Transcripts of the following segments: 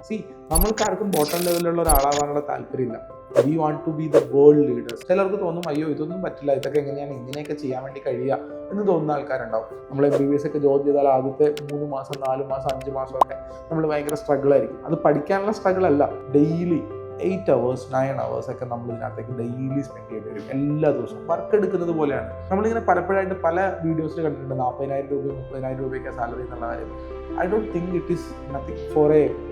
C നമ്മൾക്ക് ആർക്കും bottom ലെവലിലുള്ള ഒരാളാവാനുള്ള താല്പര്യമില്ല. We want to be the world leaders. ചിലർക്ക് തോന്നും അയ്യോ ഇതൊന്നും പറ്റില്ല, ഇതൊക്കെ എങ്ങനെയാണ് ഇങ്ങനെയൊക്കെ ചെയ്യാൻ വേണ്ടി കഴിയുക എന്ന് തോന്നുന്ന ആൾക്കാരുണ്ടാവും. നമ്മൾ MBBS ഒക്കെ ജോയിൻ ചെയ്താൽ ആദ്യത്തെ 3 മാസം 4 മാസം 5 മാസമൊക്കെ നമ്മൾ ഭയങ്കര സ്ട്രഗിൾ ആയിരിക്കും. അത് പഠിക്കാനുള്ള സ്ട്രഗിൾ അല്ല, ഡെയിലി 8 hours 9 hours ഒക്കെ നമ്മൾ ഇതിനകത്തേക്ക് ഡെയിലി സ്പെൻഡ് ചെയ്യേണ്ടി വരും. എല്ലാ ദിവസവും വർക്ക് എടുക്കുന്നത് പോലെയാണ്. നമ്മളിങ്ങനെ പലപ്പോഴായിട്ട് പല വീഡിയോസിൽ കണ്ടിട്ടുണ്ട് 40,000 രൂപയും 30,000 രൂപയൊക്കെ സാലറി എന്നുള്ള കാര്യം. I don't think it is nothing four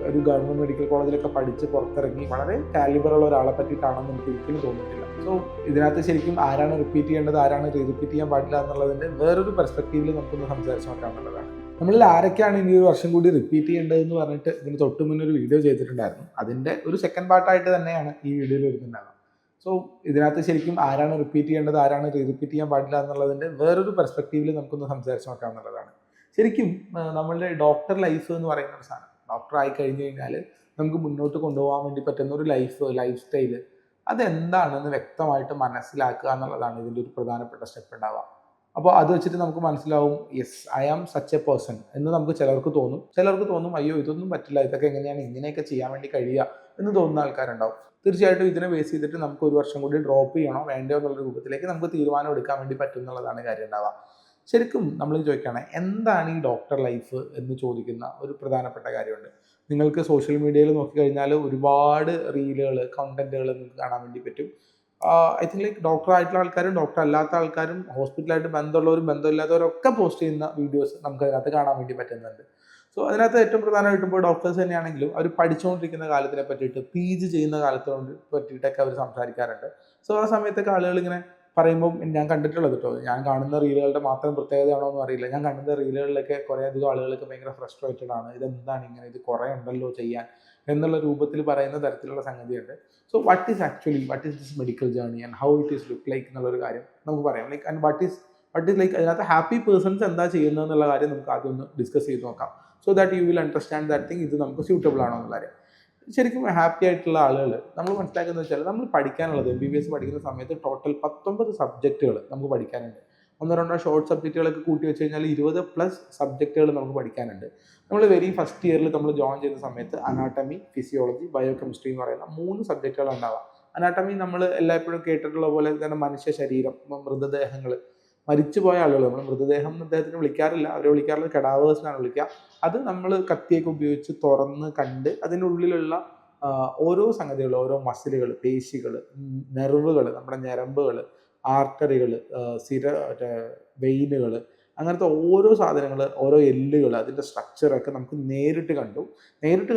ഒരു ഗവൺമെന്റ് മെഡിക്കൽ കോളേജിലൊക്കെ പഠിച്ച് പുറത്തിറങ്ങി വളരെ കാലിബറുള്ള ഒരാളെ പറ്റിയിട്ടാണെന്ന് എനിക്ക് ഒരിക്കലും തോന്നിയിട്ടില്ല. സോ ഇതിനകത്ത് ശരിക്കും ആരാണ് റിപ്പീറ്റ് ചെയ്യേണ്ടത്, ആരാണ് റിപ്പീറ്റ് ചെയ്യാൻ പാടില്ല എന്നുള്ളതിന്റെ വേറൊരു പെർസ്പെക്റ്റീവിൽ നമുക്കൊന്ന് സംസാരിച്ച് നോക്കാം എന്നുള്ളതാണ്. നമ്മളിൽ ആരൊക്കെയാണ് ഇനി ഒരു വർഷം കൂടി റിപ്പീറ്റ് ചെയ്യേണ്ടതെന്ന് പറഞ്ഞിട്ട് ഇതിന് തൊട്ട് മുന്നേ ഒരു വീഡിയോ ചെയ്തിട്ടുണ്ടായിരുന്നു. അതിന്റെ ഒരു സെക്കൻഡ് പാർട്ടായിട്ട് തന്നെയാണ് ഈ വീഡിയോയിൽ വരുന്നുണ്ടാകുക. സോ ഇതിനകത്ത് ശരിക്കും ആരാണ് റിപ്പീറ്റ് ചെയ്യേണ്ടത്, ആരാണ് റിപ്പീറ്റ് ചെയ്യാൻ പാടില്ല എന്നുള്ളതിന്റെ വേറൊരു പെർസ്പെക്റ്റീവിൽ നമുക്കൊന്ന് സംസാരിച്ച് നോക്കാം എന്നുള്ളതാണ്. ശരിക്കും നമ്മളുടെ ഡോക്ടർ ലൈഫ് എന്ന് പറയുന്ന ഒരു സാധനം, ഡോക്ടർ ആയി കഴിഞ്ഞു കഴിഞ്ഞാൽ നമുക്ക് മുന്നോട്ട് കൊണ്ടുപോകാൻ വേണ്ടി പറ്റുന്ന ഒരു ലൈഫ് സ്റ്റൈല് അതെന്താണെന്ന് വ്യക്തമായിട്ട് മനസ്സിലാക്കുക എന്നുള്ളതാണ് ഇതിൻ്റെ ഒരു പ്രധാനപ്പെട്ട സ്റ്റെപ്പ് ഉണ്ടാവുക. അപ്പോൾ അത് വെച്ചിട്ട് നമുക്ക് മനസ്സിലാവും yes I am such a person എന്ന് നമുക്ക് ചിലർക്ക് തോന്നും അയ്യോ ഇതൊന്നും പറ്റില്ല, ഇതൊക്കെ എങ്ങനെയാണ് ഇങ്ങനെയൊക്കെ ചെയ്യാൻ വേണ്ടി കഴിയുക എന്ന് തോന്നുന്ന ആൾക്കാരുണ്ടാവും. തീർച്ചയായിട്ടും ഇതിനെ ബേസ് ചെയ്തിട്ട് നമുക്ക് ഒരു വർഷം കൂടി ഡ്രോപ്പ് ചെയ്യണോ വേണ്ടയോ എന്നുള്ള രൂപത്തിലേക്ക് നമുക്ക് തീരുമാനം എടുക്കാൻ വേണ്ടി പറ്റും എന്നുള്ളതാണ് കാര്യം ഉണ്ടാവുക. ശരിക്കും നമ്മൾ ചോദിക്കുകയാണ് എന്താണ് ഈ ഡോക്ടർ ലൈഫ് എന്ന് ചോദിക്കുന്ന ഒരു പ്രധാനപ്പെട്ട കാര്യമുണ്ട്. നിങ്ങൾക്ക് സോഷ്യൽ മീഡിയയിൽ നോക്കിക്കഴിഞ്ഞാൽ ഒരുപാട് റീലുകൾ കണ്ടന്റുകൾ നിങ്ങൾക്ക് കാണാൻ വേണ്ടി പറ്റും. ഐ തിങ്ക് ലൈക്ക് ഡോക്ടർ ആയിട്ടുള്ള ആൾക്കാരും ഡോക്ടർ അല്ലാത്ത ആൾക്കാരും ഹോസ്പിറ്റലായിട്ട് ബന്ധമുള്ളവരും ബന്ധമില്ലാത്തവരൊക്കെ പോസ്റ്റ് ചെയ്യുന്ന വീഡിയോസ് നമുക്ക് അതിനകത്ത് കാണാൻ വേണ്ടി പറ്റുന്നുണ്ട്. സോ അതിനകത്ത് ഏറ്റവും പ്രധാനമായിട്ടും ഇപ്പോൾ ഡോക്ടേഴ്സ് തന്നെയാണെങ്കിലും അവർ പഠിച്ചുകൊണ്ടിരിക്കുന്ന കാലത്തിനെ പറ്റിയിട്ട് PG ചെയ്യുന്ന കാലത്തെ പറ്റിയിട്ടൊക്കെ അവർ സംസാരിക്കാറുണ്ട്. സോ ആ സമയത്തൊക്കെ ആളുകൾ ഇങ്ങനെ പറയുമ്പോൾ ഞാൻ കണ്ടിട്ടുള്ളത് കേട്ടോ, ഞാൻ കാണുന്ന റീലുകളുടെ മാത്രം പ്രത്യേകതയാണോ എന്ന് അറിയില്ല, ഞാൻ കാണുന്ന റീലുകളിലൊക്കെ കുറേ അധികം ആളുകൾക്ക് ഭയങ്കര ഫ്രസ്ട്രേറ്റഡ് ആണ്, ഇതെന്താണ് ഇങ്ങനെ, ഇത് കുറേ ഉണ്ടല്ലോ ചെയ്യാൻ എന്നുള്ള രൂപത്തിൽ പറയുന്ന തരത്തിലുള്ള സംഗതിയുണ്ട്. So what is this medical journey and how it is look like എന്നുള്ളൊരു കാര്യം നമുക്ക് പറയാം. Like and what is like അതിനകത്ത് ഹാപ്പി പേഴ്സൺസ് എന്താ ചെയ്യുന്നത് എന്നുള്ള കാര്യം നമുക്ക് ആദ്യം ഒന്ന് ഡിസ്കസ് ചെയ്ത് നോക്കാം. So that you will understand that thing, ഇത് നമുക്ക് സ്യൂട്ടബിൾ ആണോ എന്നുള്ള കാര്യം. ശരിക്കും ഹാപ്പി ആയിട്ടുള്ള ആളുകൾ നമ്മൾ മനസ്സിലാക്കുന്നത് വെച്ചാൽ നമ്മൾ പഠിക്കാനുള്ളത് MBBS പഠിക്കുന്ന സമയത്ത് ടോട്ടൽ 19 സബ്ജക്റ്റുകൾ നമുക്ക് പഠിക്കാനുണ്ട്. 1-2 ഷോർട്ട് സബ്ജക്റ്റുകളൊക്കെ കൂട്ടി വെച്ച് കഴിഞ്ഞാൽ 20+ സബ്ജക്റ്റുകൾ നമുക്ക് പഠിക്കാനുണ്ട്. നമ്മൾ വെരി ഫസ്റ്റ് ഇയറിൽ നമ്മൾ ജോയിൻ ചെയ്യുന്ന സമയത്ത് അനാട്ടമി, ഫിസിയോളജി, ബയോകെമിസ്ട്രി എന്ന് പറയുന്ന 3 സബ്ജക്റ്റുകൾ ഉണ്ടാവാം. അനാട്ടമി നമ്മൾ എല്ലായ്പ്പോഴും കേട്ടിട്ടുള്ള പോലെ തന്നെ മനുഷ്യ ശരീരം, മൃതദേഹങ്ങൾ, മരിച്ചുപോയ ആളുകൾ, നമ്മൾ മൃതദേഹം എന്ന് അദ്ദേഹത്തിന് വിളിക്കാറില്ല, അവരെ വിളിക്കാറുള്ളത് കെഡാവേഴ്സിനാണ് വിളിക്കുക. അത് നമ്മൾ കത്തിയൊക്കെ ഉപയോഗിച്ച് തുറന്ന് കണ്ട് അതിനുള്ളിലുള്ള ഓരോ സംഗതികൾ, ഓരോ മസിലുകൾ, പേശികൾ, നെർവുകൾ, നമ്മുടെ ഞരമ്പുകൾ, ആർട്ടറികൾ, വെയിനുകൾ, അങ്ങനത്തെ ഓരോ സാധനങ്ങൾ, ഓരോ എല്ലുകൾ, അതിൻ്റെ സ്ട്രക്ചറൊക്കെ നമുക്ക് നേരിട്ട്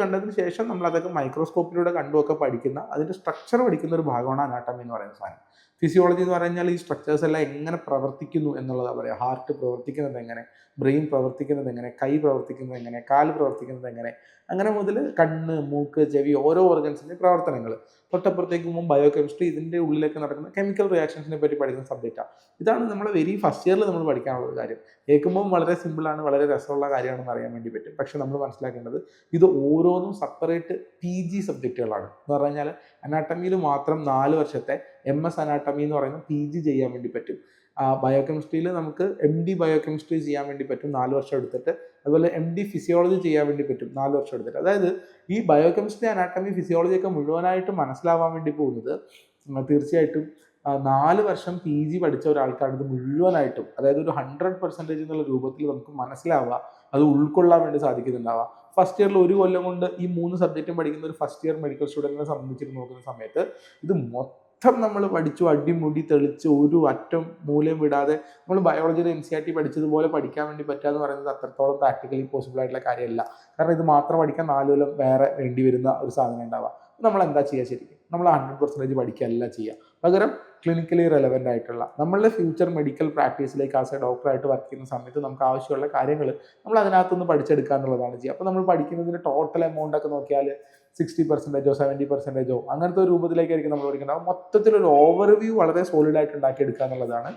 കണ്ടതിന് ശേഷം നമ്മൾ അതൊക്കെ മൈക്രോസ്കോപ്പിലൂടെ കണ്ടുമൊക്കെ പഠിക്കുന്ന, അതിൻ്റെ സ്ട്രക്ചർ പഠിക്കുന്ന ഒരു ഭാഗമാണ് അനാട്ടമി എന്ന് പറയുന്ന സാധനം. ഫിസിയോളജി എന്ന് പറഞ്ഞാൽ ഈ സ്ട്രക്ചേഴ്സ് എല്ലാം എങ്ങനെ പ്രവർത്തിക്കുന്നു എന്നുള്ളതാണ് പറയുക. ഹാർട്ട് പ്രവർത്തിക്കുന്നത് എങ്ങനെ, ബ്രെയിൻ പ്രവർത്തിക്കുന്നത് എങ്ങനെ, കൈ പ്രവർത്തിക്കുന്നത് എങ്ങനെ, കാല് പ്രവർത്തിക്കുന്നത് എങ്ങനെ, അങ്ങനെ മുതൽ കണ്ണ്, മൂക്ക്, ചെവി, ഓരോ ഓർഗൻസിൻ്റെ പ്രവർത്തനങ്ങൾ. തൊട്ടപ്പുറത്തേക്ക് പോകുമ്പോൾ ബയോകെമിസ്ട്രി, ഇതിൻ്റെ ഉള്ളിലേക്ക് നടക്കുന്ന കെമിക്കൽ റിയാക്ഷൻസിനെ പറ്റി പഠിക്കുന്ന സബ്ജക്റ്റാണ്. ഇതാണ് നമ്മുടെ വെരി ഫസ്റ്റ് ഇയറിൽ നമ്മൾ പഠിക്കാനുള്ള ഒരു കാര്യം. കേൾക്കുമ്പോൾ വളരെ സിമ്പിളാണ്, വളരെ രസമുള്ള കാര്യമാണെന്ന് അറിയാൻ വേണ്ടി പറ്റും. പക്ഷെ നമ്മൾ മനസ്സിലാക്കേണ്ടത് ഇത് ഓരോന്നും സെപ്പറേറ്റ് PG സബ്ജക്റ്റുകളാണ്. എന്ന് പറഞ്ഞു കഴിഞ്ഞാൽ അനാട്ടമിയിൽ മാത്രം 4 വർഷത്തെ MS അനാട്ടമി എന്ന് പറയുന്ന PG ചെയ്യാൻ വേണ്ടി പറ്റും. ബയോകെമിസ്ട്രിയിൽ നമുക്ക് MD ബയോകെമിസ്ട്രി ചെയ്യാൻ വേണ്ടി പറ്റും 4 വർഷം എടുത്തിട്ട്. അതുപോലെ MD ഫിസിയോളജി ചെയ്യാൻ വേണ്ടി പറ്റും 4 വർഷം എടുത്തിട്ട്. അതായത് ഈ ബയോകെമിസ്ട്രി, അനാട്ടമി, ഫിസിയോളജി ഒക്കെ മുഴുവനായിട്ട് മനസ്സിലാവാൻ വേണ്ടി പോകുന്നത് തീർച്ചയായിട്ടും 4 വർഷം PG പഠിച്ച ഒരാൾക്കാണ് ഇത് മുഴുവനായിട്ടും, അതായത് ഒരു 100% എന്നുള്ള രൂപത്തിൽ നമുക്ക് മനസ്സിലാവുക, അത് ഉൾക്കൊള്ളാൻ വേണ്ടി സാധിക്കുന്നുണ്ടാവുക. ഫസ്റ്റ് ഇയറിൽ 1 കൊല്ലം കൊണ്ട് ഈ 3 സബ്ജക്റ്റും പഠിക്കുന്ന ഒരു ഫസ്റ്റ് ഇയർ മെഡിക്കൽ സ്റ്റുഡൻറ്റിനെ സംബന്ധിച്ചിട്ട് നോക്കുന്ന സമയത്ത് ഇത് മൊത്തം നമ്മൾ പഠിച്ചു അടിമുടി തെളിച്ച് ഒരു അറ്റം മൂലം വിടാതെ നമ്മൾ ബയോളജിയുടെ NCERT പഠിച്ചതുപോലെ പഠിക്കാൻ വേണ്ടി പറ്റുക എന്ന് പറയുന്നത് അത്രത്തോളം പ്രാക്ടിക്കലി പോസിബിൾ ആയിട്ടുള്ള കാര്യമല്ല. കാരണം ഇത് മാത്രം പഠിക്കാൻ 4 കൊല്ലം വേറെ വേണ്ടി വരുന്ന ഒരു സാധനം ഉണ്ടാവുക. നമ്മൾ എന്താ ചെയ്യുക? ശരിക്കും നമ്മൾ 100% പഠിക്കുകയല്ല ചെയ്യുക. പകരം ക്ലിനിക്കലി റെലവൻ്റ് ആയിട്ടുള്ള നമ്മളുടെ ഫ്യൂച്ചർ മെഡിക്കൽ പ്രാക്ടീസിലേക്ക് ആസ് എ ഡോക്ടറായിട്ട് വർക്ക് ചെയ്യുന്ന സമയത്ത് നമുക്ക് ആവശ്യമുള്ള കാര്യങ്ങൾ നമ്മൾ അതിനകത്തുനിന്ന് പഠിച്ചെടുക്കുക എന്നുള്ളതാണ് ചെയ്യുക. അപ്പോൾ നമ്മൾ പഠിക്കുന്നതിന് ടോട്ടൽ എമൗണ്ട് ഒക്കെ നോക്കിയാൽ 60%, 70% അങ്ങനത്തെ ഒരു രൂപത്തിലേക്കായിരിക്കും നമ്മൾ പഠിക്കേണ്ടത്. മൊത്തത്തിലൊരു ഓവർവ്യൂ വളരെ സോളിഡായിട്ട് ഉണ്ടാക്കിയെടുക്കുക എന്നുള്ളതാണ്.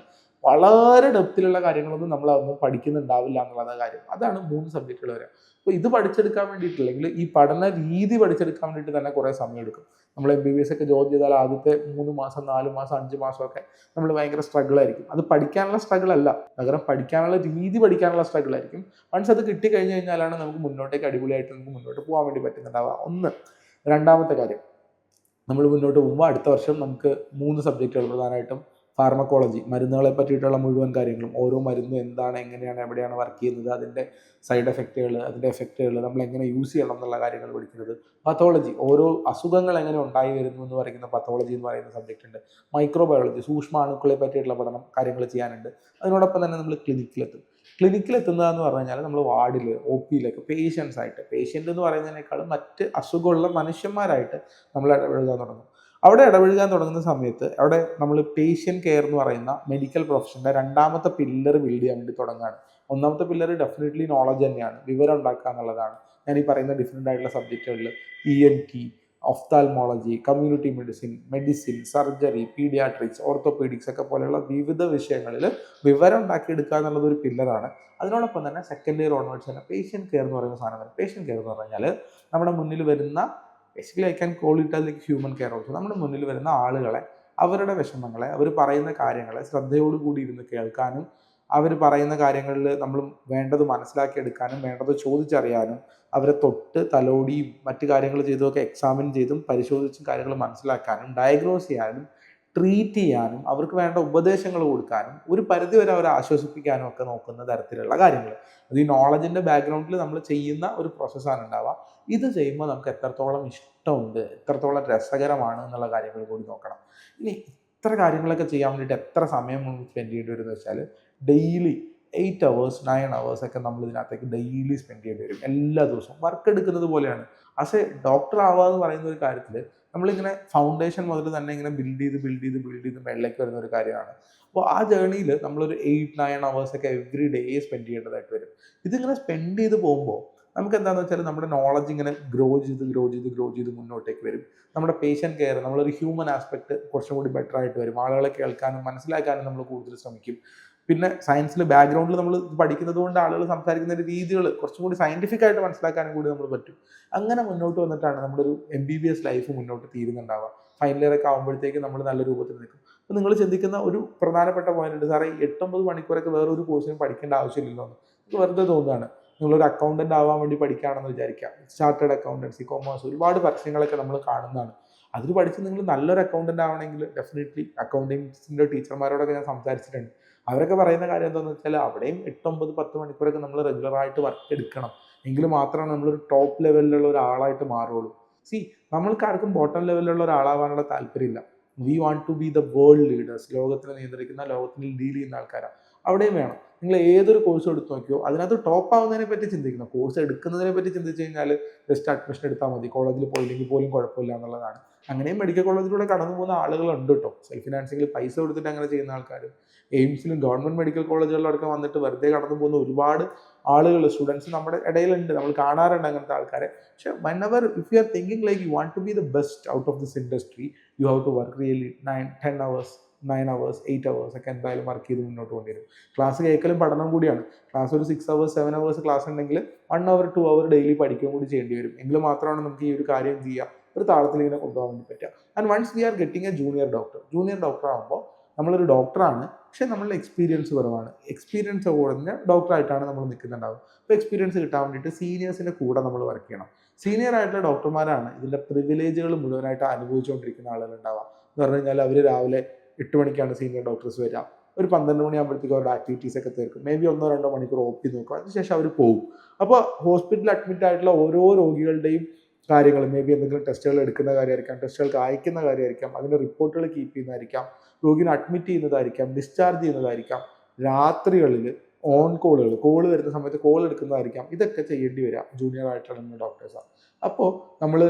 വളരെ ഡെപ്തിലുള്ള കാര്യങ്ങളൊന്നും നമ്മൾ അതൊന്നും പഠിക്കുന്നുണ്ടാവില്ല എന്നുള്ളതാണ് കാര്യം. അതാണ് 3 സബ്ജക്റ്റുകൾ വരെ. അപ്പോൾ ഇത് പഠിച്ചെടുക്കാൻ വേണ്ടിയിട്ടില്ലെങ്കിൽ ഈ പഠന രീതി പഠിച്ചെടുക്കാൻ വേണ്ടിയിട്ട് തന്നെ കുറേ സമയം എടുക്കും. നമ്മൾ MBBS ഒക്കെ ജോയിൻ ചെയ്താൽ ആദ്യത്തെ 3 മാസം 4 മാസം 5 മാസമൊക്കെ നമ്മൾ ഭയങ്കര സ്ട്രഗിൾ ആയിരിക്കും. അത് പഠിക്കാനുള്ള സ്ട്രഗിൾ അല്ല, പകരം പഠിക്കാനുള്ള രീതി പഠിക്കാനുള്ള സ്ട്രഗിൾ ആയിരിക്കും. വൺസ് അത് കിട്ടിക്കഴിഞ്ഞ് കഴിഞ്ഞാലാണ് നമുക്ക് മുന്നോട്ടേക്ക് അടിപൊളിയായിട്ട് നമുക്ക് മുന്നോട്ട് പോകാൻ വേണ്ടി പറ്റുന്നുണ്ടാവുക. ഒന്ന്. രണ്ടാമത്തെ കാര്യം, നമ്മൾ മുന്നോട്ട് പോകുമ്പോൾ അടുത്ത വർഷം നമുക്ക് 3 സബ്ജക്റ്റുകൾ പ്രധാനമായിട്ടും ഫാർമക്കോളജി, മരുന്നുകളെ പറ്റിയിട്ടുള്ള മുഴുവൻ കാര്യങ്ങളും, ഓരോ മരുന്നും എന്താണ്, എങ്ങനെയാണ്, എവിടെയാണ് വർക്ക് ചെയ്യുന്നത്, അതിൻ്റെ സൈഡ് എഫക്റ്റുകൾ, അതിൻ്റെ എഫക്റ്റുകൾ, നമ്മൾ എങ്ങനെ യൂസ് ചെയ്യണം എന്നുള്ള കാര്യങ്ങൾ പഠിക്കുന്നത്. പത്തോളജി, ഓരോ അസുഖങ്ങൾ എങ്ങനെ ഉണ്ടായി വരുന്നു എന്ന് പറയുന്ന പത്തോളജി എന്ന് പറയുന്ന സബ്ജക്റ്റ് ഉണ്ട്. മൈക്രോബയോളജി, സൂക്ഷ്മാണുക്കളെ പറ്റിയിട്ടുള്ള പഠനം കാര്യങ്ങൾ ചെയ്യാനുണ്ട്. അതിനോടൊപ്പം തന്നെ നമ്മൾ ക്ലിനിക്കിലെത്തുന്നതെന്ന് പറഞ്ഞു കഴിഞ്ഞാൽ നമ്മൾ വാർഡിൽ OPയിലൊക്കെ പേഷ്യൻസ് ആയിട്ട്, പേഷ്യൻ്റ് എന്ന് പറയുന്നതിനേക്കാളും മറ്റ് അസുഖമുള്ള മനുഷ്യന്മാരായിട്ട് നമ്മൾ ഇടപഴകാൻ തുടങ്ങും. അവിടെ ഇടപഴകാൻ തുടങ്ങുന്ന സമയത്ത് അവിടെ നമ്മൾ പേഷ്യൻ്റ് കെയർ എന്ന് പറയുന്ന മെഡിക്കൽ പ്രൊഫഷൻ്റെ രണ്ടാമത്തെ പില്ലർ ബിൽഡ് ചെയ്യാൻ വേണ്ടി തുടങ്ങുകയാണ്. ഒന്നാമത്തെ പില്ലർ ഡെഫിനറ്റ്ലി നോളജ് തന്നെയാണ്, വിവരം ഉണ്ടാക്കുക എന്നുള്ളതാണ്. ഞാൻ ഈ പറയുന്ന ഡിഫറെൻ്റ് ആയിട്ടുള്ള സബ്ജക്റ്റുകളിൽ ENT, ophthalmology, community medicine, surgery, paediatrics, orthopaedics ഒക്കെ പോലെയുള്ള വിവിധ വിഷയങ്ങളിൽ വിവരം ഉണ്ടാക്കിയെടുക്കുക എന്നുള്ളത് ഒരു പില്ലറാണ്. അതിനോടൊപ്പം തന്നെ സെക്കൻഡ് ഇയർ ഓൺവേർഡ്സ് തന്നെ പേഷ്യൻ്റ് കെയർ എന്ന് പറയുന്ന സാധനം വരും. പേഷ്യൻ്റ് കെയർ എന്ന് പറഞ്ഞാൽ നമ്മുടെ മുന്നിൽ വരുന്ന, basically I can call it as like human care also. നമ്മുടെ മുന്നിൽ വരുന്ന ആളുകളെ, അവരുടെ വിഷമങ്ങളെ, അവർ പറയുന്ന കാര്യങ്ങളെ ശ്രദ്ധയോടുകൂടി ഇരുന്ന് കേൾക്കാനും, അവർ പറയുന്ന കാര്യങ്ങളിൽ നമ്മൾ വേണ്ടത് മനസ്സിലാക്കിയെടുക്കാനും, വേണ്ടത് ചോദിച്ചറിയാനും, അവരെ തൊട്ട് തലോടിയും മറ്റു കാര്യങ്ങൾ ചെയ്തുമൊക്കെ എക്സാമിൻ ചെയ്തും പരിശോധിച്ചും കാര്യങ്ങൾ മനസ്സിലാക്കാനും, ഡയഗ്നോസ് ചെയ്യാനും, ട്രീറ്റ് ചെയ്യാനും, അവർക്ക് വേണ്ട ഉപദേശങ്ങൾ കൊടുക്കാനും, ഒരു പരിധിവരെ അവരെ ആശ്വസിപ്പിക്കാനും ഒക്കെ നോക്കുന്ന തരത്തിലുള്ള കാര്യങ്ങൾ. അത് ഈ നോളജിൻ്റെ ബാക്ക്ഗ്രൗണ്ടിൽ നമ്മൾ ചെയ്യുന്ന ഒരു പ്രോസസ്സാണ് ഉണ്ടാവുക. ഇത് ചെയ്യുമ്പോൾ നമുക്ക് എത്രത്തോളം ഇഷ്ടമുണ്ട്, എത്രത്തോളം രസകരമാണ് എന്നുള്ള കാര്യങ്ങൾ കൂടി നോക്കണം. ഇനി ഇത്ര കാര്യങ്ങളൊക്കെ ചെയ്യാൻ വേണ്ടിയിട്ട് എത്ര സമയം നമുക്ക് സ്പെൻഡ് ചെയ്യേണ്ടി വരും എന്ന് വെച്ചാൽ, ഡെയിലി 8 hours 9 hours ഒക്കെ നമ്മൾ ഇതിനകത്തേക്ക് ഡെയിലി സ്പെൻഡ് ചെയ്യേണ്ടി വരും. എല്ലാ ദിവസവും വർക്ക് എടുക്കുന്നത് പോലെയാണ്. ആസ് എ ഡോക്ടർ ആവുക എന്ന് പറയുന്ന ഒരു കാര്യത്തിൽ നമ്മളിങ്ങനെ ഫൗണ്ടേഷൻ മുതൽ തന്നെ ഇങ്ങനെ ബിൽഡ് ചെയ്ത് മേളിലേക്ക് വരുന്ന ഒരു കാര്യമാണ്. അപ്പോൾ ആ ജേർണിയിൽ നമ്മളൊരു 8-9 hours ഒക്കെ എവറി ഡേ സ്പെൻഡ് ചെയ്യേണ്ടതായിട്ട് വരും. ഇതിങ്ങനെ സ്പെൻഡ് ചെയ്ത് പോകുമ്പോൾ നമുക്ക് എന്താണെന്ന് വെച്ചാൽ നമ്മുടെ നോളജ് ഇങ്ങനെ ഗ്രോ ചെയ്ത് മുന്നോട്ടേക്ക് വരും. നമ്മുടെ പേഷ്യൻ്റ് കെയർ, നമ്മളൊരു ഹ്യൂമൻ ആസ്പെക്ട് കുറച്ചും കൂടി ബെറ്റർ ആയിട്ട് വരും. ആളുകളെ കേൾക്കാനും മനസ്സിലാക്കാനും നമ്മൾ കൂടുതൽ ശ്രമിക്കും. പിന്നെ സയൻസിൽ ബാക്ക്ഗ്രൗണ്ടിൽ നമ്മൾ പഠിക്കുന്നത് കൊണ്ട് ആളുകൾ സംസാരിക്കുന്ന രീതികൾ കുറച്ചും കൂടി സയൻറ്റിഫിക് ആയിട്ട് മനസ്സിലാക്കാനും കൂടി നമ്മൾ പറ്റും. അങ്ങനെ മുന്നോട്ട് വന്നിട്ടാണ് നമ്മുടെ ഒരു MBBS ലൈഫ് മുന്നോട്ട് തീരുന്നുണ്ടാവുക. ഫൈനൽ ഇയർ ഒക്കെ ആകുമ്പോഴത്തേക്ക് നമ്മൾ നല്ല രൂപത്തിൽ നിൽക്കും. അപ്പോൾ നിങ്ങൾ ചിന്തിക്കുന്ന ഒരു പ്രധാനപ്പെട്ട പോയിന്റ് ഉണ്ട്, സാറേ 8-9 മണിക്കൂറൊക്കെ വേറൊരു കോഴ്സിനും പഠിക്കേണ്ട ആവശ്യമില്ലല്ലോ എന്ന്. ഇത് വെറുതെ തോന്നുകയാണ്. നിങ്ങളൊരു അക്കൗണ്ടൻ്റ് ആവാൻ വേണ്ടി പഠിക്കുകയാണെന്ന് വിചാരിക്കാം. ചാർട്ടേഡ് അക്കൗണ്ടൻസി, കൊമേഴ്സ്, ഒരുപാട് പരസ്യങ്ങളൊക്കെ നമ്മൾ കാണുന്നതാണ്. അതിൽ പഠിച്ച് നിങ്ങൾ നല്ലൊരു അക്കൗണ്ടൻ്റ് ആവണമെങ്കിൽ ഡെഫിനറ്റ്ലി അക്കൗണ്ടിങ്സിൻ്റെ ടീച്ചർമാരോടൊക്കെ ഞാൻ സംസാരിച്ചിട്ടുണ്ട്. അവരൊക്കെ പറയുന്ന കാര്യം എന്താണെന്ന് വെച്ചാൽ, അവിടെയും 8-9-10 മണിക്കൂറൊക്കെ നമ്മൾ റെഗുലറായിട്ട് വർക്ക് എടുക്കണം. എങ്കിൽ മാത്രമാണ് നമ്മളൊരു ടോപ്പ് ലെവലിലുള്ള ഒരാളായിട്ട് മാറുള്ളൂ. നമ്മൾക്ക് ആർക്കും ബോട്ടം ലെവലിലുള്ള ഒരാളാവാനുള്ള താല്പര്യമില്ല. We want to be the world leaders. ലോകത്തിനെ നിയന്ത്രിക്കുന്ന, ലോകത്തിൽ ഡീൽ ചെയ്യുന്ന ആൾക്കാരാണ്. അവിടെയും വേണം. നിങ്ങൾ ഏതൊരു കോഴ്സ് എടുത്ത് നോക്കിയോ അതിനകത്ത് ടോപ്പ് ആവുന്നതിനെ പറ്റി ചിന്തിക്കണം. കോഴ്സ് എടുക്കുന്നതിനെ പറ്റി ചിന്തിച്ച് കഴിഞ്ഞാൽ ജസ്റ്റ് അഡ്മിഷൻ എടുത്താൽ മതി, കോളേജിൽ പോയില്ലെങ്കിൽ പോലും കുഴപ്പമില്ല എന്നുള്ളതാണ്. അങ്ങനെയും മെഡിക്കൽ കോളേജിലൂടെ കടന്നു പോകുന്ന ആളുകളുണ്ട് കേട്ടോ. സെൽഫ് ഫിനാൻസിങ്ങിൽ പൈസ കൊടുത്തിട്ട് അങ്ങനെ ചെയ്യുന്ന ആൾക്കാർ, എയിംസിലും ഗവൺമെൻറ് മെഡിക്കൽ കോളേജുകളിലൊക്കെ വന്നിട്ട് വെറുതെ കടന്നു പോകുന്ന ഒരുപാട് ആളുകൾ, സ്റ്റുഡൻസ് നമ്മുടെ ഇടയിലുണ്ട്. നമ്മൾ കാണാറുണ്ട് അങ്ങനത്തെ ആൾക്കാരെ. പക്ഷെ whenever if you are thinking like you want to be the best out of this industry, you have to work really 9-10 hours 9 hours 8 hours ഒക്കെ എന്തായാലും വർക്ക് ചെയ്ത് മുന്നോട്ട് കൊണ്ടുവരും. ക്ലാസ് കേൾക്കലും പഠനം കൂടിയാണ്. ക്ലാസ് ഒരു 6 hours 7 hours ക്ലാസ് ഉണ്ടെങ്കിൽ 1 hour 2 hour ഡെയിലി പഠിക്കുകയും കൂടി ചെയ്യേണ്ടി വരും. എങ്കിൽ മാത്രമാണ് നമുക്ക് ഈ ഒരു കാര്യം ചെയ്യാം, ഒരു താളത്തിൽ ഇങ്ങനെ കൊണ്ടുപോകാൻ വേണ്ടി പറ്റുക. And once we are getting a junior doctor ആകുമ്പോൾ നമ്മളൊരു ഡോക്ടറാണ്, പക്ഷേ നമ്മളുടെ എക്സ്പീരിയൻസ് കുറവാണ്. എക്സ്പീരിയൻസ് കുറഞ്ഞ ഡോക്ടറായിട്ടാണ് നമ്മൾ നിൽക്കുന്നുണ്ടാവും. അപ്പോൾ എക്സ്പീരിയൻസ് കിട്ടാൻ വേണ്ടിയിട്ട് സീനിയേഴ്സിൻ്റെ കൂടെ നമ്മൾ വർക്ക് ചെയ്യണം. സീനിയർ ആയിട്ടുള്ള ഡോക്ടർമാരാണ് ഇതിൻ്റെ പ്രിവിലേജുകൾ മുഴുവനായിട്ട് അനുഭവിച്ചുകൊണ്ടിരിക്കുന്ന ആളുകളുണ്ടാവുക. എന്ന് പറഞ്ഞു കഴിഞ്ഞാൽ അവർ രാവിലെ 8 മണിക്കാണ് സീനിയർ ഡോക്ടേഴ്സ് വരിക. ഒരു 12 മണിയാകുമ്പോഴത്തേക്കും അവരുടെ ആക്ടിവിറ്റീസ് ഒക്കെ തീർക്കും. മേ ബി 1-2 മണിക്കൂർ OP നോക്കും. അതിനുശേഷം അവർ പോകും. അപ്പോൾ ഹോസ്പിറ്റലിൽ അഡ്മിറ്റ് ആയിട്ടുള്ള ഓരോ രോഗികളുടെയും കാര്യങ്ങൾ, മേ ബി എന്തെങ്കിലും ടെസ്റ്റുകൾ എടുക്കുന്ന കാര്യമായിരിക്കാം, ടെസ്റ്റുകൾക്ക് അയക്കുന്ന കാര്യമായിരിക്കാം, അതിൻ്റെ റിപ്പോർട്ടുകൾ കീപ്പ് ചെയ്യുന്നതായിരിക്കാം, രോഗിനെ അഡ്മിറ്റ് ചെയ്യുന്നതായിരിക്കാം, ഡിസ്ചാർജ് ചെയ്യുന്നതായിരിക്കാം, രാത്രികളിൽ ഓൺ കോൾ വരുന്ന സമയത്ത് കോൾ എടുക്കുന്നതായിരിക്കാം. ഇതൊക്കെ ചെയ്യേണ്ടി വരിക ജൂനിയർ ആയിട്ടുള്ള ഡോക്ടേഴ്സാണ്. അപ്പോൾ നമ്മൾ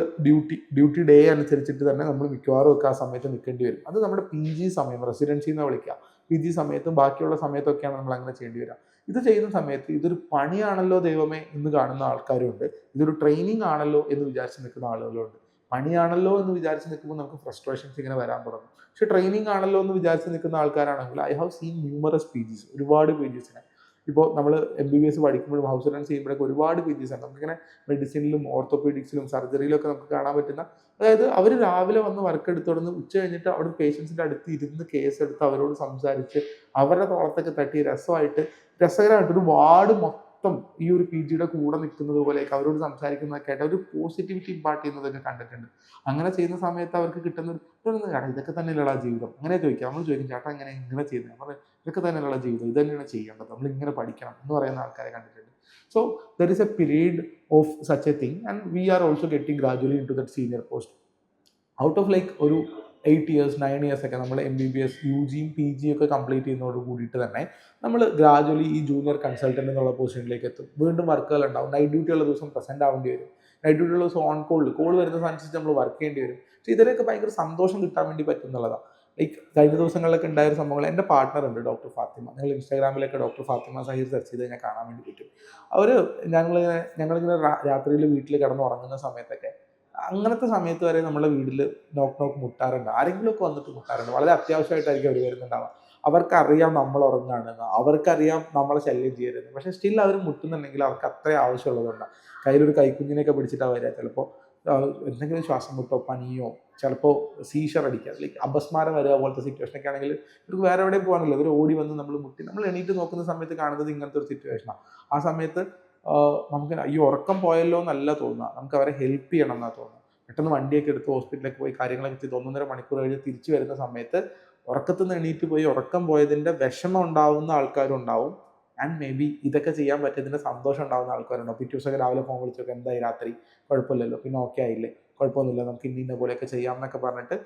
ഡ്യൂട്ടി ഡേ അനുസരിച്ചിട്ട് തന്നെ നമ്മൾ മിക്കവാറും ഒക്കെ ആ സമയത്ത് നിൽക്കേണ്ടി വരും. അത് നമ്മുടെ PG സമയം, റെസിഡൻസി എന്ന് വിളിക്കുക. PG സമയത്തും ബാക്കിയുള്ള സമയത്തൊക്കെയാണ് നമ്മൾ അങ്ങനെ ചെയ്യേണ്ടി വരിക. ഇത് ചെയ്യുന്ന സമയത്ത് ഇതൊരു പണിയാണല്ലോ ദൈവമേ എന്ന് കാണുന്ന ആൾക്കാരുണ്ട്. ഇതൊരു ട്രെയിനിങ് ആണല്ലോ എന്ന് വിചാരിച്ച് നിൽക്കുന്ന ആളുകളുണ്ട്. പണിയാണല്ലോ എന്ന് വിചാരിച്ച് നിൽക്കുമ്പോൾ നമുക്ക് ഫ്രസ്ട്രേഷൻസ് ഇങ്ങനെ വരാൻ തുടങ്ങും. പക്ഷേ ട്രെയിനിങ് ആണല്ലോ എന്ന് വിചാരിച്ച് നിൽക്കുന്ന ആൾക്കാരാണെങ്കിൽ I have seen numerous PGs, ഒരുപാട് PGസിനെ ഇപ്പോൾ നമ്മൾ MBBS പഠിക്കുമ്പോഴും ഹൗസ് സർജൻസി ചെയ്യുമ്പോഴൊക്കെ ഒരുപാട് PGs ആണ്. നമുക്കിങ്ങനെ മെഡിസിനിലും ഓർത്തോപീഡിക്സിലും സർജറിയിലും ഒക്കെ നമുക്ക് കാണാൻ പറ്റുന്ന, അതായത് അവർ രാവിലെ വന്ന് വർക്ക് എടുത്ത് തുടർന്ന് ഉച്ച കഴിഞ്ഞിട്ട് അവിടെ പേഷ്യൻസിൻ്റെ അടുത്ത് ഇരുന്ന് കേസ് എടുത്ത് അവരോട് സംസാരിച്ച് അവരുടെ തോളത്തൊക്കെ തട്ടി രസകരമായിട്ട് ഒരു വാർഡ് മൊത്തം ഈ ഒരു PGയുടെ കൂടെ നിൽക്കുന്നത് പോലെയൊക്കെ അവരോട് സംസാരിക്കുന്നതൊക്കെ ആയിട്ട് ഒരു പോസിറ്റിവിറ്റി ഇമ്പാർട്ട് ചെയ്യുന്നതൊക്കെ കണ്ടിട്ടുണ്ട്. അങ്ങനെ ചെയ്യുന്ന സമയത്ത് അവർക്ക് കിട്ടുന്ന ചേട്ടാ ഇതൊക്കെ തന്നെയുള്ള ജീവിതം അങ്ങനെ ചോദിക്കാം. നമ്മൾ ചോദിക്കും ചേട്ടാ ഇങ്ങനെ ചെയ്യുന്നത്, നമ്മൾ ഇതൊക്കെ തന്നെയുള്ള ജീവിതം, ഇത് തന്നെയാണ് ചെയ്യേണ്ടത്, നമ്മൾ ഇങ്ങനെ പഠിക്കണം എന്ന് പറയുന്ന ആൾക്കാരെ കണ്ടിട്ടുണ്ട്. So there is a period of such a thing and we are also getting gradually into that senior post. Out of like ഒരു 8 years 9 years ഒക്കെ നമ്മൾ MBBS UGയും PGയും ഒക്കെ കംപ്ലീറ്റ് ചെയ്യുന്നതോട് കൂടിയിട്ട് തന്നെ നമ്മൾ ഗ്രാജുവലി ഈ ജൂനിയർ കൺസൾട്ടൻ്റ് എന്നുള്ള പൊസിഷനിലേക്ക് എത്തും. വീണ്ടും വർക്കുകൾ ഉണ്ടാവും. നൈറ്റ് ഡ്യൂട്ടി ഉള്ള ദിവസം പ്രസൻറ്റ് ആവേണ്ടി വരും. നൈറ്റ് ഡ്യൂട്ടി ഉള്ള ദിവസം കോൾ വരുന്ന അനുസരിച്ച് നമ്മൾ വർക്ക് ചെയ്യേണ്ടി വരും. പക്ഷേ ഇതിലൊക്കെ ഭയങ്കര സന്തോഷം കിട്ടാൻ വേണ്ടി പറ്റും എന്നുള്ളതാണ്. ലൈക്ക് കഴിഞ്ഞ ദിവസങ്ങളിലൊക്കെ ഉണ്ടായ ഒരു സംഭവങ്ങൾ, എൻ്റെ പാർട്ട്ണർ ഉണ്ട് ഡോക്ടർ ഫാത്തിമ. നിങ്ങൾ ഇൻസ്റ്റാഗ്രാമിലൊക്കെ ഡോക്ടർ ഫാത്തിമ സഹീർ സെർച്ച് ചെയ്ത് കഴിഞ്ഞാൽ കാണാൻ വേണ്ടി പറ്റും. അവർ ഞങ്ങളിങ്ങനെ രാത്രിയിൽ വീട്ടിൽ കിടന്ന് ഉറങ്ങുന്ന സമയത്തൊക്കെ, അങ്ങനത്തെ സമയത്ത് വരെ നമ്മളെ വീട്ടിൽ നോക്ക് മുട്ടാറുണ്ട്. ആരെങ്കിലുമൊക്കെ വന്നിട്ട് മുട്ടാറുണ്ട്. വളരെ അത്യാവശ്യമായിട്ടായിരിക്കും അവർ വരുന്നുണ്ടാവുക. അവർക്കറിയാം നമ്മൾ ഉറങ്ങുകയാണെന്ന്, അവർക്കറിയാം നമ്മളെ ശല്യം ചെയ്യരുത്. പക്ഷേ സ്റ്റിൽ അവർ മുട്ടുന്നുണ്ടെങ്കിൽ അവർക്ക് അത്രയും ആവശ്യമുള്ളതുകൊണ്ടാണ്. കയ്യിലൊരു കൈക്കുഞ്ഞിനെയൊക്കെ പിടിച്ചിട്ടാണ് വരിക. ചിലപ്പോൾ എന്തെങ്കിലും ശ്വാസം മുട്ടോ പനിയോ ചിലപ്പോൾ സീഷർ അടിക്കുക, ലൈക്ക് അപസ്മാരം വരിക പോലത്തെ സിറ്റുവേഷനൊക്കെ ആണെങ്കിൽ ഇവർക്ക് വേറെ എവിടെയും പോകാനില്ല. ഇവർ ഓടി വന്ന് നമ്മൾ മുട്ടി, നമ്മൾ എണീറ്റ് നോക്കുന്ന സമയത്ത് കാണുന്നത് ഇങ്ങനത്തെ ഒരു സിറ്റുവേഷനാണ്. ആ സമയത്ത് നമുക്ക് ഈ ഉറക്കം പോയല്ലോ എന്നല്ല തോന്നുക, നമുക്ക് അവരെ ഹെൽപ്പ് ചെയ്യണം എന്നാണ് തോന്നുക. പെട്ടെന്ന് വണ്ടിയൊക്കെ എടുത്ത് ഹോസ്പിറ്റലിലേക്ക് പോയി കാര്യങ്ങളൊക്കെ ചെയ്ത് 1.5 മണിക്കൂർ കഴിഞ്ഞ് തിരിച്ചു വരുന്ന സമയത്ത് ഉറക്കത്തിൽ നിന്ന് എണീറ്റ് പോയി ഉറക്കം പോയതിൻ്റെ വിഷമം ഉണ്ടാവുന്ന ആൾക്കാരും ഉണ്ടാവും. ആൻഡ് മേ ബി ഇതൊക്കെ ചെയ്യാൻ പറ്റിയതിൻ്റെ സന്തോഷം ഉണ്ടാകുന്ന ആൾക്കാരുണ്ടാവും. പിറ്റേ ദിവസമൊക്കെ രാവിലെ ഫോൺ വിളിച്ചൊക്കെ എന്തായി രാത്രി, കുഴപ്പമില്ലല്ലോ, പിന്നെ ഓക്കെ ആയില്ലേ, കുഴപ്പമൊന്നുമില്ല, നമുക്ക് ഇന്ന പോലെയൊക്കെ ചെയ്യാം എന്നൊക്കെ പറഞ്ഞിട്ട്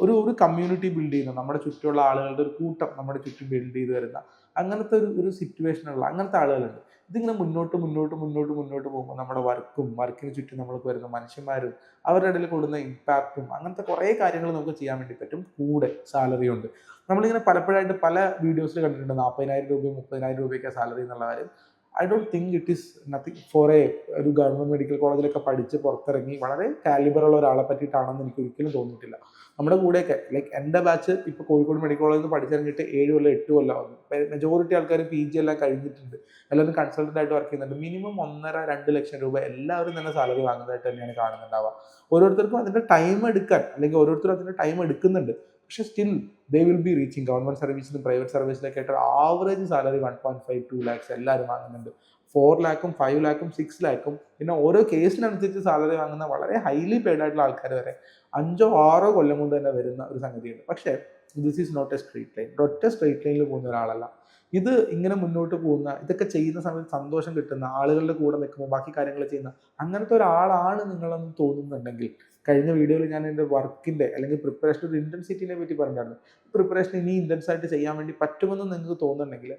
ഒരു കമ്മ്യൂണിറ്റി ബിൽഡ് ചെയ്യുന്ന, നമ്മുടെ ചുറ്റുമുള്ള ആളുകളുടെ ഒരു കൂട്ടം നമ്മുടെ ചുറ്റും ബിൽഡ് ചെയ്ത് വരുന്ന അങ്ങനത്തെ ഒരു സിറ്റുവേഷനുള്ള അങ്ങനത്തെ ആളുകളുണ്ട്. ഇതിങ്ങനെ മുന്നോട്ട് പോകുമ്പോൾ നമ്മുടെ വർക്കിന് ചുറ്റും നമ്മൾക്ക് വരുന്ന മനുഷ്യന്മാരും അവരുടെ ഇടയിൽ കൊടുക്കുന്ന ഇമ്പാക്റ്റും അങ്ങനത്തെ കുറേ കാര്യങ്ങൾ നമുക്ക് ചെയ്യാൻ വേണ്ടി പറ്റും. കൂടെ സാലറി ഉണ്ട്. നമ്മളിങ്ങനെ പലപ്പോഴായിട്ട് പല വീഡിയോസിൽ കണ്ടിട്ടുണ്ട് 40,000 രൂപയും 30,000 രൂപയൊക്കെ സാലറി എന്നുള്ള കാര്യം. I don't think it is nothing four ഒരു ഗവൺമെൻറ് മെഡിക്കൽ കോളേജിലൊക്കെ പഠിച്ച് പുറത്തിറങ്ങി വളരെ കാലിബറുള്ള ഒരാളെ പറ്റിയിട്ടാണെന്ന് എനിക്ക് ഒരിക്കലും തോന്നിയിട്ടില്ല. നമ്മുടെ കൂടെയൊക്കെ ലൈക്ക് എൻ്റെ ബാച്ച് ഇപ്പോൾ കോഴിക്കോട് മെഡിക്കൽ കോളേജിൽ നിന്ന് പഠിച്ചിറങ്ങിയിട്ട് 7 കൊല്ലം 8 കൊല്ലം ആവുന്നു. മെജോറിറ്റി ആൾക്കാർ PG എല്ലാം കഴിഞ്ഞിട്ടുണ്ട്. എല്ലാവരും കൺസൾട്ടൻ്റ് ആയിട്ട് വർക്ക് ചെയ്യുന്നുണ്ട്. മിനിമം 1.5-2 ലക്ഷം രൂപ എല്ലാവരും തന്നെ സാലറി വാങ്ങുന്നതായിട്ട് തന്നെയാണ് കാണുന്നുണ്ടാവുക. ഓരോരുത്തർക്കും അതിൻ്റെ ടൈം എടുക്കാൻ, അല്ലെങ്കിൽ ഓരോരുത്തരും അതിൻ്റെ ടൈം എടുക്കുന്നുണ്ട്. പക്ഷേ still they will be reaching government സർവീസിലും പ്രൈവറ്റ് സർവീസിലൊക്കെ ആയിട്ട് ആവറേജ് സാലറി 1.5-2 lakhs എല്ലാവരും വാങ്ങുന്നുണ്ട്. 4 lakhും 5 lakhും 6 lakhും പിന്നെ ഓരോ കേസിനനുസരിച്ച് സാലറി വാങ്ങുന്ന വളരെ ഹൈലി പെയ്ഡ് ആയിട്ടുള്ള ആൾക്കാർ വരെ 5-6 കൊല്ലം കൊണ്ട് തന്നെ വരുന്ന ഒരു സംഗതിയുണ്ട്. പക്ഷേ this is not a straight line. ഒറ്റ സ്ട്രെയിറ്റ് ലൈനിൽ പോകുന്ന ഒരാളല്ല ഇത്. ഇങ്ങനെ മുന്നോട്ട് പോകുന്ന, ഇതൊക്കെ ചെയ്യുന്ന സമയത്ത് സന്തോഷം കിട്ടുന്ന, ആളുകളുടെ കൂടെ നിൽക്കുമ്പോൾ ബാക്കി കാര്യങ്ങൾ ചെയ്യുന്ന അങ്ങനത്തെ ഒരാളാണ് നിങ്ങളെന്ന് തോന്നുന്നുണ്ടെങ്കിൽ, കഴിഞ്ഞ വീഡിയോയിൽ ഞാൻ എൻ്റെ വർക്കിൻ്റെ അല്ലെങ്കിൽ പ്രിപ്പറേഷൻ ഒരു ഇൻറ്റൻസിറ്റിനെ പറ്റി പറഞ്ഞിട്ടുണ്ടായിരുന്നു. പ്രിപ്പറേഷൻ ഇനി ഇൻറ്റൻസ് ആയിട്ട് ചെയ്യാൻ വേണ്ടി പറ്റുമെന്ന് നിങ്ങൾക്ക് തോന്നുന്നുണ്ടെങ്കിൽ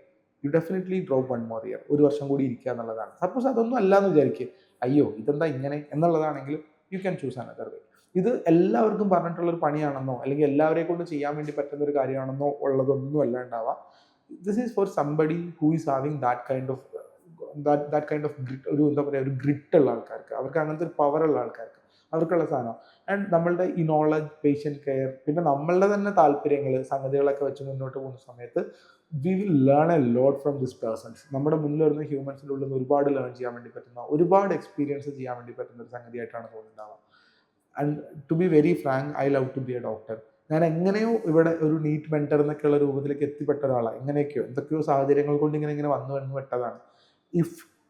you definitely drop 1 more year. ഒരു വർഷം കൂടി ഇരിക്കുക എന്നുള്ളതാണ്. സപ്പോസ് അതൊന്നും അല്ല എന്ന് വിചാരിക്കുക, അയ്യോ ഇതെന്താ ഇങ്ങനെ എന്നുള്ളതാണെങ്കിൽ you can choose another way. ഇത് എല്ലാവർക്കും പറഞ്ഞിട്ടുള്ളൊരു പണിയാണെന്നോ അല്ലെങ്കിൽ എല്ലാവരെ കൊണ്ട് ചെയ്യാൻ വേണ്ടി പറ്റുന്ന ഒരു കാര്യമാണെന്നോ ഉള്ളതൊന്നും അല്ല ഉണ്ടാവുക. This is four somebody who is having that kind of grit, ഒരു എന്താ പറയുക, ഒരു ഗ്രിറ്റ് ഉള്ള ആൾക്കാർക്ക്, അവർക്ക് അങ്ങനത്തെ ഒരു പവറുള്ള ആൾക്കാർക്ക് അവർക്കുള്ള സാധനം. ആൻഡ് നമ്മളുടെ ഈ നോളജ്, പേഷ്യൻ്റ് കെയർ, പിന്നെ നമ്മളുടെ തന്നെ താല്പര്യങ്ങൾ, സംഗതികളൊക്കെ വെച്ച് മുന്നോട്ട് പോകുന്ന സമയത്ത് we will learn a lot from this persons. നമ്മുടെ മുന്നിൽ വരുന്ന ഹ്യൂമൻസിൻ്റെ ഉള്ളിൽ നിന്ന് ഒരുപാട് ലേൺ ചെയ്യാൻ വേണ്ടി പറ്റുന്ന, ഒരുപാട് എക്സ്പീരിയൻസ് ചെയ്യാൻ വേണ്ടി പറ്റുന്ന ഒരു സംഗതിയായിട്ടാണ് തോന്നുന്നുണ്ടാവുക. And to be very frank, I love to be a doctor. ഞാൻ എങ്ങനെയോ ഇവിടെ ഒരു നീറ്റ് മെൻറ്റർ എന്നൊക്കെയുള്ള രൂപത്തിലേക്ക് എത്തിപ്പെട്ട ഒരാളാണ്. എങ്ങനെയൊക്കെയോ എന്തൊക്കെയോ സാഹചര്യങ്ങൾ കൊണ്ട് ഇങ്ങനെ വന്നു പെട്ടതാണ്.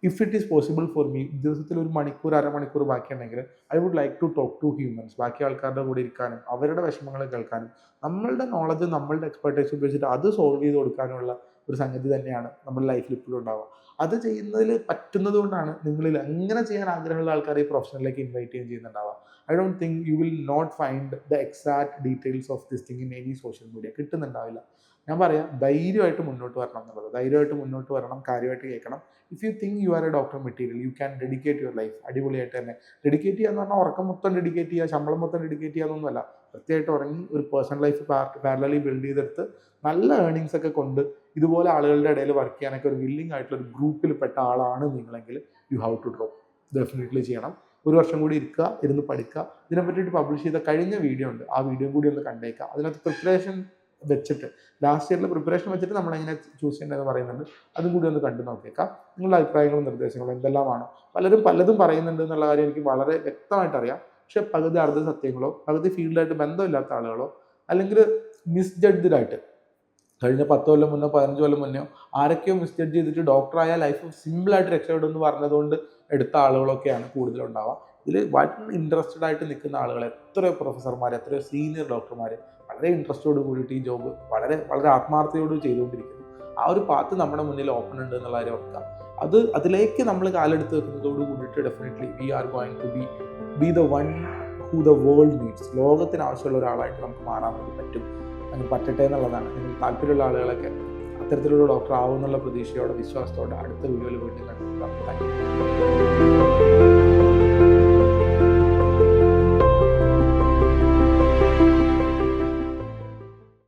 If it is possible for me, ദിവസത്തിൽ 1 മണിക്കൂർ 1/2 മണിക്കൂർ ബാക്കിയുണ്ടെങ്കിൽ I would like to talk to humans. ബാക്കി ആൾക്കാരുടെ കൂടെ ഇരിക്കാനും അവരുടെ വിഷമങ്ങൾ കേൾക്കാനും നമ്മളുടെ നോളജ്, നമ്മളുടെ എക്സ്പെർട്ടൈസ് ഉപയോഗിച്ചിട്ട് അത് സോൾവ് ചെയ്ത് കൊടുക്കാനുള്ള ഒരു സംഗതി തന്നെയാണ് നമ്മുടെ ലൈഫിൽ ഇപ്പോഴും ഉണ്ടാവുക. അത് ചെയ്യുന്നതിൽ പറ്റുന്നത് കൊണ്ടാണ് നിങ്ങളിൽ അങ്ങനെ ചെയ്യാൻ ആഗ്രഹമുള്ള ആൾക്കാരെ ഈ പ്രൊഫഷനിലേക്ക് ഇൻവൈറ്റ് ചെയ്യുന്നുണ്ടാവുക. I don't think you will not find the exact details of this thing in any social media. കിട്ടുന്നുണ്ടാവില്ല. ഞാൻ പറയാം, ധൈര്യമായിട്ട് മുന്നോട്ട് വരണം എന്നുള്ളത്. ധൈര്യമായിട്ട് മുന്നോട്ട് വരണം, കാര്യമായിട്ട് കേൾക്കണം. If you think you are A doctor material, you can dedicate your life. അടിപൊളിയായിട്ട് തന്നെ ഡെഡിക്കേറ്റ് ചെയ്യുക എന്ന് പറഞ്ഞാൽ ഉറക്കം മൊത്തം ഡെഡിക്കേറ്റ് ചെയ്യുക, ശമ്പളം മൊത്തം ഡെഡിക്കേറ്റ് ചെയ്യാന്നൊന്നുമല്ല. കൃത്യമായിട്ട് ഉറങ്ങി ഒരു പേഴ്സണൽ ലൈഫ് പാരലലി ബിൽഡ് ചെയ്തെടുത്ത് നല്ല ഏർണിങ്സ് ഒക്കെ കൊണ്ട് ഇതുപോലെ ആളുകളുടെ ഇടയിൽ വർക്ക് ചെയ്യാനൊക്കെ ഒരു വില്ലിംഗ് ആയിട്ടുള്ള ഒരു ഗ്രൂപ്പിൽ പെട്ട ആളാണ് നിങ്ങളെങ്കിൽ you have to drop. Definitely ചെയ്യണം. 1 വർഷം കൂടി ഇരിക്കുക, ഇരുന്ന് പഠിക്കുക. ഇതിനെ പറ്റിയിട്ട് പബ്ലിഷ് ചെയ്ത കഴിഞ്ഞ വീഡിയോ ഉണ്ട്, ആ വീഡിയോ കൂടി ഒന്ന് കണ്ടേക്കുക. അതിനകത്ത് പ്രിപ്പറേഷൻ വെച്ചിട്ട് ലാസ്റ്റ് ഇയറിലെ പ്രിപ്പറേഷൻ വെച്ചിട്ട് നമ്മൾ എങ്ങനെ ചൂസ് ചെയ്യേണ്ടതെന്ന് പറയുന്നുണ്ട്. അതും കൂടി ഒന്ന് കണ്ടു നോക്കിയേക്കാം. നിങ്ങളുടെ അഭിപ്രായങ്ങളും നിർദ്ദേശങ്ങളും എന്തെല്ലാമാണോ? പലരും പലതും പറയുന്നുണ്ട് എന്നുള്ള കാര്യം എനിക്ക് വളരെ വ്യക്തമായിട്ട് അറിയാം. പക്ഷെ പകുതി അർദ്ധ സത്യങ്ങളോ പകുതി ഫീൽഡായിട്ട് ബന്ധമില്ലാത്ത ആളുകളോ അല്ലെങ്കിൽ മിസ്ജഡ്ജഡ് ആയിട്ട് കഴിഞ്ഞ 10 കൊല്ലം മുന്നോ 15 കൊല്ലം മുന്നോ ആരൊക്കെയോ മിസ്ജഡ്ജ് ചെയ്തിട്ട് ഡോക്ടറായ ലൈഫ് സിമ്പിളായിട്ട് രക്ഷപ്പെടുമെന്ന് പറഞ്ഞതുകൊണ്ട് എടുത്ത ആളുകളൊക്കെയാണ് കൂടുതലുണ്ടാവുക. ഇതിൽ വളരെ ഇൻട്രസ്റ്റഡ് ആയിട്ട് നിൽക്കുന്ന ആളുകൾ, എത്രയോ പ്രൊഫസർമാർ, എത്രയോ സീനിയർ ഡോക്ടർമാർ വളരെ ഇൻട്രസ്റ്റോട് കൂടിയിട്ട് ഈ ജോബ് വളരെ വളരെ ആത്മാർത്ഥതയോട് ചെയ്തുകൊണ്ടിരിക്കുന്നു. ആ ഒരു പാത്ത് നമ്മുടെ മുന്നിൽ ഓപ്പൺ ഉണ്ട് എന്നുള്ള കാര്യം ഓർക്കുക. അതിലേക്ക് നമ്മൾ കാലെടുത്ത് വെക്കുന്നതോട് കൂടിയിട്ട് definitely we are going to be the one who the world needs. ലോകത്തിന് ആവശ്യമുള്ള ഒരാളായിട്ട് നമുക്ക് മാറാൻ വേണ്ടി പറ്റും. അങ്ങനെ പറ്റട്ടെ എന്നുള്ളതാണ്. നിങ്ങൾക്ക് താല്പര്യമുള്ള ആളുകളൊക്കെ അത്തരത്തിലുള്ള ഡോക്ടർ ആവുമെന്നുള്ള പ്രതീക്ഷയോടെ വിശ്വാസത്തോടെ അടുത്ത വീഡിയോയിൽ വീണ്ടും കണ്ടുപിടിക്കാം.